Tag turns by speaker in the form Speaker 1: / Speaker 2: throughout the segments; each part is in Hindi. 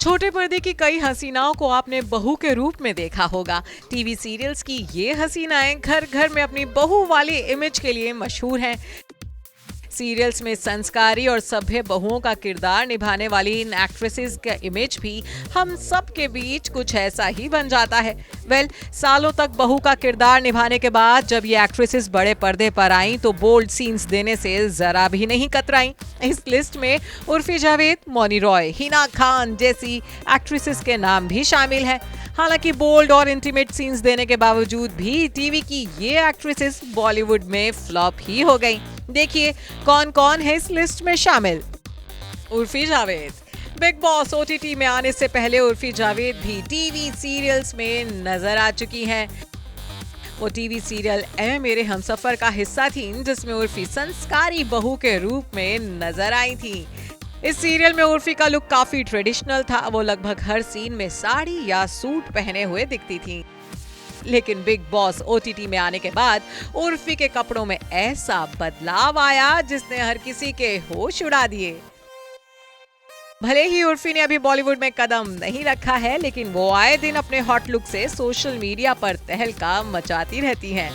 Speaker 1: छोटे पर्दे की कई हसीनाओं को आपने बहू के रूप में देखा होगा। टीवी सीरियल्स की ये हसीनाएं घर घर में अपनी बहू वाली इमेज के लिए मशहूर हैं। सीरियल्स में संस्कारी और सभ्य बहुओं का किरदार निभाने वाली इन एक्ट्रेसेस का इमेज भी हम सब के बीच कुछ ऐसा ही बन जाता है। सालों तक बहू का किरदार निभाने के बाद जब ये एक्ट्रेसेस बड़े पर्दे पर आईं तो बोल्ड सीन्स देने से जरा भी नहीं कतराईं। इस लिस्ट में उर्फी जावेद, मौनी रॉय, हिना खान जैसी एक्ट्रेसेस के नाम भी शामिल हैं। हालांकि बोल्ड और इंटीमेट सीन्स देने के बावजूद भी टीवी की ये एक्ट्रेसेस बॉलीवुड में फ्लॉप ही हो गईं। देखिए कौन कौन है इस लिस्ट में शामिल। Urfi Javed. Big boss OTT में आने से पहले उर्फी जावेद भी टीवी सीरियल्स में नजर आ चुकी हैं। वो टीवी सीरियल ऐ मेरे हमसफर का हिस्सा थी, जिसमें उर्फी संस्कारी बहू के रूप में नजर आई थी। इस सीरियल में उर्फी का लुक काफी ट्रेडिशनल था। वो लगभग हर सीन में साड़ी या सूट पहने हुए दिखती थी। लेकिन बिग बॉस ओटीटी में आने के बाद उर्फी के कपड़ों में ऐसा बदलाव आया जिसने हर किसी के होश उड़ा दिए। भले ही उर्फी ने अभी बॉलीवुड में कदम नहीं रखा है, लेकिन वो आए दिन अपने हॉट लुक से सोशल मीडिया पर तहलका मचाती रहती हैं।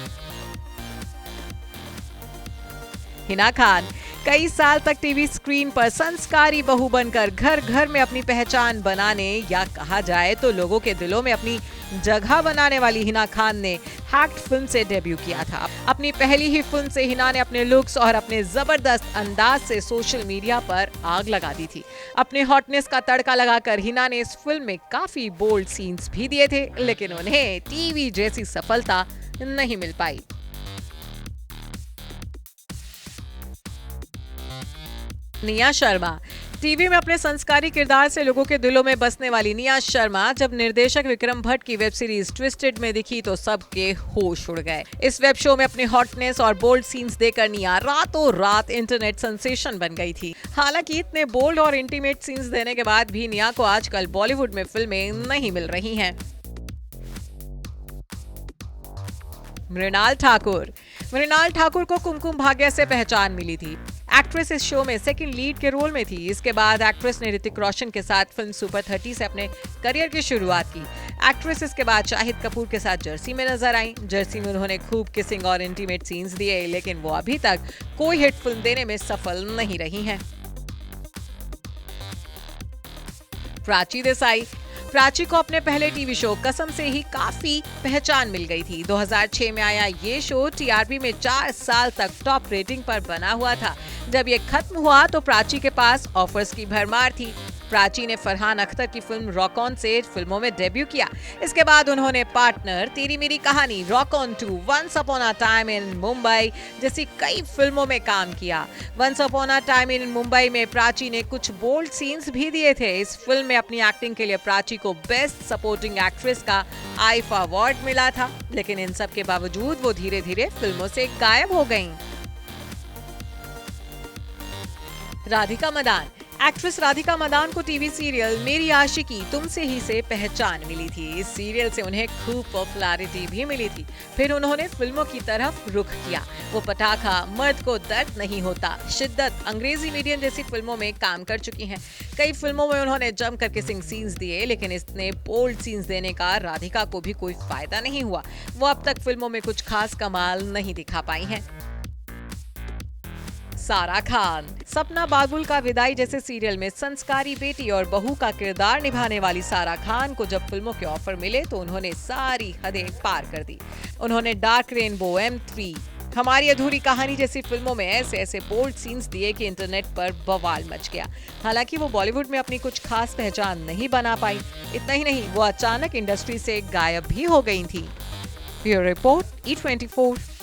Speaker 1: हिना खान कई साल तक टीवी स्क्रीन पर संस्कारी बहू बनकर घर घर में अपनी पहचान बनाने या कहा जाए तो लोगों के दिलों में अपनी जगह बनाने वाली हिना खान ने हैक्ड फिल्म से डेब्यू किया था। अपनी पहली ही फिल्म से हिना ने अपने लुक्स और अपने जबरदस्त अंदाज से सोशल मीडिया पर आग लगा दी थी। अपने हॉटनेस का तड़का लगाकर हिना ने इस फिल्म में काफी बोल्ड सीन्स भी दिए थे, लेकिन उन्हें टीवी जैसी सफलता नहीं मिल पाई। निया शर्मा। टीवी में अपने संस्कारी किरदार से लोगों के दिलों में बसने वाली निया शर्मा जब निर्देशक विक्रम भट्ट की वेब सीरीज ट्विस्टेड में दिखी तो सबके होश उड़ गए। इस वेब शो में अपने हॉटनेस और बोल्ड सीन्स देकर निया रातों रात इंटरनेट सेंसेशन बन गई थी। हालांकि इतने बोल्ड और इंटीमेट सीन्स देने के बाद भी निया को आजकल बॉलीवुड में फिल्में नहीं मिल रही हैं। मृणाल ठाकुर। मृणाल ठाकुर को कुमकुम भाग्य से पहचान मिली थी। एक्ट्रेस इस शो में सेकंड लीड के रोल में थी। इसके बाद एक्ट्रेस ने ऋतिक रोशन के साथ फिल्म सुपर 30 से अपने करियर की शुरुआत की। एक्ट्रेस इसके बाद शाहिद कपूर के साथ जर्सी में नजर आई। जर्सी में उन्होंने खूब किसिंग और इंटीमेट सीन्स दिए, लेकिन वो अभी तक कोई हिट फिल्म देने में सफल नहीं रही हैं। प्राची देसाई। प्राची को अपने पहले टीवी शो कसम से ही काफी पहचान मिल गई थी। 2006 में आया ये शो टीआरपी में 4 साल तक टॉप रेटिंग पर बना हुआ था। जब ये खत्म हुआ तो प्राची के पास ऑफर्स की भरमार थी। प्राची ने फरहान अख्तर की फिल्म रॉक ऑन से फिल्मों में डेब्यू किया। इसके बाद उन्होंने partner, Teri Meri Kahani, rock on 2, once upon a time in Mumbai जैसी कई फिल्मों में काम किया। Once upon a time in Mumbai में प्राची ने कुछ बोल्ड सीन्स भी दिए थे। इस फिल्म में अपनी एक्टिंग के लिए प्राची को बेस्ट सपोर्टिंग एक्ट्रेस का आईफा अवार्ड मिला था, लेकिन इन सब के बावजूद वो धीरे धीरे फिल्मों से गायब हो गईं। राधिका मदान। एक्ट्रेस राधिका मदान को टीवी सीरियल मेरी आशिकी तुमसे ही से पहचान मिली थी। इस सीरियल से उन्हें खूब पॉपुलैरिटी भी मिली थी। फिर उन्होंने फिल्मों की तरफ रुख किया। वो पटाखा, मर्द को दर्द नहीं होता, शिद्दत, अंग्रेजी मीडियम जैसी फिल्मों में काम कर चुकी हैं। कई फिल्मों में उन्होंने जमकर किसिंग सीन्स दिए, लेकिन इतने बोल्ड सीन्स देने का राधिका को भी कोई फायदा नहीं हुआ। वो अब तक फिल्मों में कुछ खास कमाल नहीं दिखा पाई हैं। सारा खान। सपना बागुल का विदाई जैसे सीरियल में संस्कारी बेटी और बहू का किरदार निभाने वाली सारा खान को जब फिल्मों के ऑफर मिले तो उन्होंने सारी हदें पार कर दी। उन्होंने डार्क रेनबो, M3, हमारी अधूरी कहानी जैसी फिल्मों में ऐसे ऐसे बोल्ड सीन्स दिए कि इंटरनेट पर बवाल मच गया। हालांकि वो बॉलीवुड में अपनी कुछ खास पहचान नहीं बना पाई। इतना ही नहीं, वो अचानक इंडस्ट्री से गायब भी हो गई थी। Bureau report, E24।